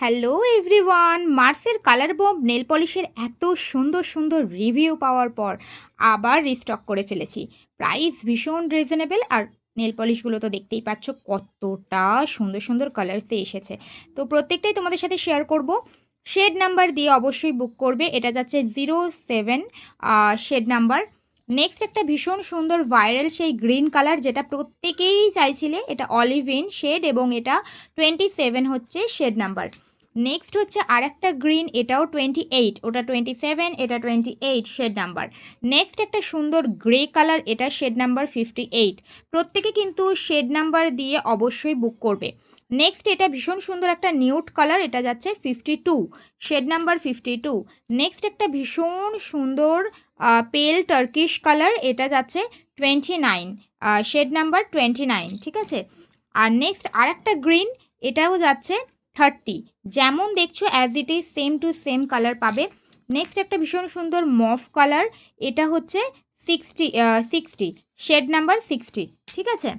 Hello everyone, মার্সের colour bomb nail পলিশের এত সুন্দর সুন্দর রিভিউ পাওয়ার পর আবার রিস্টক করে ফেলেছি। প্রাইস ভীষণ রিজনেবল, আর নেল পলিশগুলো তো দেখতেই পাচ্ছ কতটা সুন্দর সুন্দর কালার্সে এসেছে। তো প্রত্যেকটাই তোমাদের সাথে শেয়ার করব। শেড নাম্বার দিয়ে অবশ্যই বুক করবে। এটা যাচ্ছে 07 শেড নাম্বার। নেক্সট একটা ভীষণ সুন্দর ভাইরাল সেই গ্রিন কালার, যেটা প্রত্যেকেই চাইছিলে। এটা অলিভ ইন শেড এবং এটা 27 হচ্ছে শেড নাম্বার। নেক্সট হচ্ছে আর একটা গ্রিন, এটাও 28, ওটা 27, এটা 28 শেড নাম্বার। নেক্সট একটা সুন্দর গ্রে কালার, এটা শেড নাম্বার 58। প্রত্যেকে কিন্তু শেড নাম্বার দিয়ে অবশ্যই বুক করবে। নেক্সট এটা ভীষণ সুন্দর একটা নিউড কালার, এটা যাচ্ছে 52, শেড নাম্বার 52। নেক্সট একটা ভীষণ সুন্দর পেল টার্কিশ কালার, এটা যাচ্ছে 29, শেড নাম্বার 29, ঠিক আছে। আর নেক্সট আর একটা গ্রিন, এটাও যাচ্ছে 30। যেমন দেখছো as it is same to same colour পাবে। নেক্সট একটা ভীষণ সুন্দর মফ কালার, এটা হচ্ছে 60, শেড নাম্বার 60, ঠিক আছে।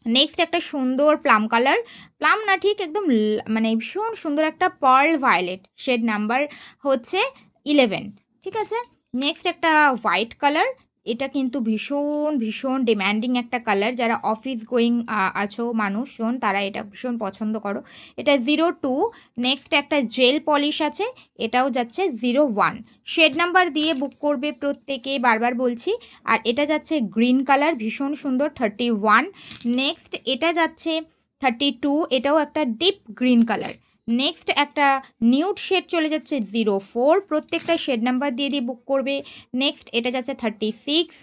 নেক্সট একটা সুন্দর প্লাম কালার, প্লাম না ঠিক একদম মানে ভীষণ সুন্দর একটা পার্ল ভায়োলেট, শেড নাম্বার হচ্ছে 11, ঠিক আছে। নেক্সট একটা হোয়াইট কালার, এটা কিন্তু ভীষণ ভীষণ ডিম্যান্ডিং একটা কালার। যারা অফিস গোয়িং আছো মানুষজন, তারা এটা ভীষণ পছন্দ করো। এটা 02। নেক্সট একটা জেল পলিশ আছে, এটাও যাচ্ছে 01, শেড নাম্বার দিয়ে বুক করবে প্রত্যেকে, বারবার বলছি। আর এটা যাচ্ছে গ্রিন কালার, ভীষণ সুন্দর, 31। নেক্সট এটা যাচ্ছে 32, এটাও একটা ডিপ গ্রিন কালার। নেক্সট একটা নিউড শেড চলে যাচ্ছে 04, প্রত্যেকটা শেড নাম্বার দিয়ে দিয়ে বুক করবে। নেক্সট এটা যাচ্ছে 36।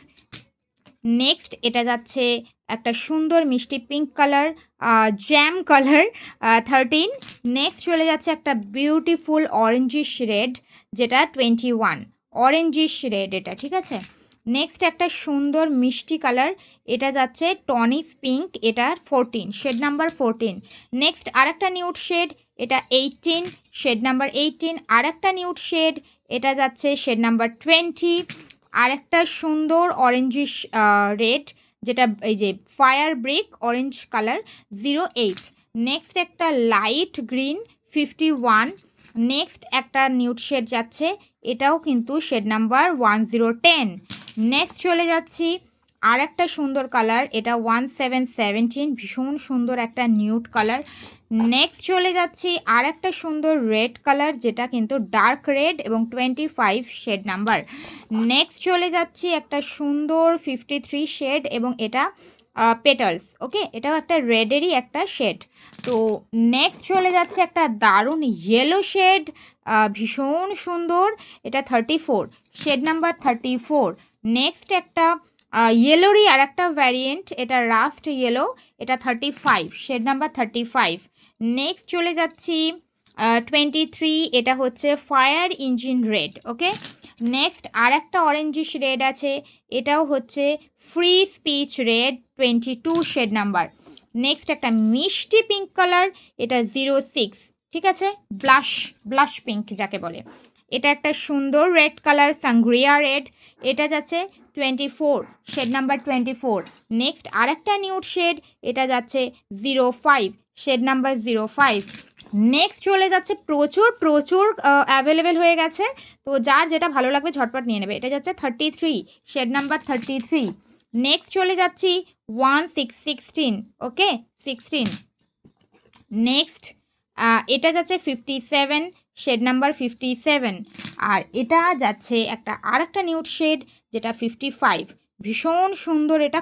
নেক্সট এটা যাচ্ছে একটা সুন্দর মিষ্টি pink colour, jam colour, 13। Next চলে যাচ্ছে একটা বিউটিফুল অরেঞ্জিশ রেড, যেটা 21, অরেঞ্জিশ রেড এটা, ঠিক আছে। নেক্সট একটা সুন্দর মিষ্টি কালার, এটা যাচ্ছে টনিস পিঙ্ক, এটা 14, শেড নাম্বার 14। নেক্সট আর একটা নিউড শেড, এটা 18, শেড নাম্বার 18। আর একটা নিউড শেড, এটা যাচ্ছে শেড নাম্বার 20। আর একটা সুন্দর অরেঞ্জিশ রেড, যেটা এই যে fire brick orange colour, 08। Next একটা লাইট গ্রিন, 51। নেক্সট একটা নিউড শেড যাচ্ছে, এটাও কিন্তু শেড নাম্বার 1010। নেক্সট চলে যাচ্ছি আর একটা সুন্দর কালার, এটা 1717, ভীষণ সুন্দর একটা নিউড কালার। নেক্সট চলে যাচ্ছি আর একটা সুন্দর রেড কালার, যেটা কিন্তু ডার্ক রেড এবং 25, শেড নাম্বার। নেক্সট চলে যাচ্ছি একটা সুন্দর 53 শেড, এবং এটা পেটালস, ওকে, এটাও একটা রেডেরই একটা শেড। তো নেক্সট চলে যাচ্ছে একটা দারুণ ইয়েলো শেড, ভীষণ সুন্দর, এটা 34, শেড নাম্বার 34। নেক্সট একটা ইয়েলোরই আর একটা ভ্যারিয়েন্ট, এটা রাস্ট ইয়েলো, এটা 35, শেড নাম্বার 35। নেক্সট চলে যাচ্ছি 23, এটা হচ্ছে fire engine red, okay. Next আর একটা অরেঞ্জিশ রেড আছে, এটাও হচ্ছে free speech red, 22, shade number. Next একটা মিষ্টি পিঙ্ক কালার, এটা 06, ঠিক আছে, ব্লাশ পিঙ্ক যাকে বলে। এটা একটা সুন্দর রেড কালার, সাংগ্রিয়া রেড, এটা যাচ্ছে 24, শেড নাম্বার 24। নেক্সট আর একটা নিউড শেড, এটা যাচ্ছে 05, শেড নাম্বার 05। নেক্সট চলে যাচ্ছে প্রচুর প্রচুর অ্যাভেলেবেল হয়ে গেছে, তো যার যেটা ভালো লাগবে ঝটপট নিয়ে নেবে। এটা যাচ্ছে 33, শেড নাম্বার 33। নেক্সট চলে যাচ্ছি 16, ওকে, 16। নেক্সট এটা যাচ্ছে 57, শেড নাম্বার 57। আর এটা যাচ্ছে আর একটা নিউড শেড, যেটা 55, ভীষণ সুন্দর, এটা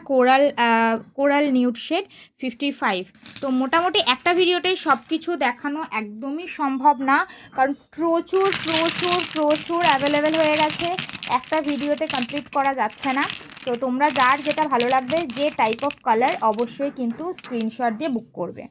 কোরাল নিউড শেড, 55। তো মোটামুটি একটা ভিডিওতেই সব কিছু দেখানো একদমই সম্ভব না, কারণ প্রচুর প্রচুর প্রচুর অ্যাভেলেবেল হয়ে গেছে, একটা ভিডিওতে কমপ্লিট করা যাচ্ছে না। তো তোমরা যার যেটা ভালো লাগবে, যে টাইপ অফ কালার, অবশ্যই কিন্তু স্ক্রিনশট দিয়ে বুক করবে।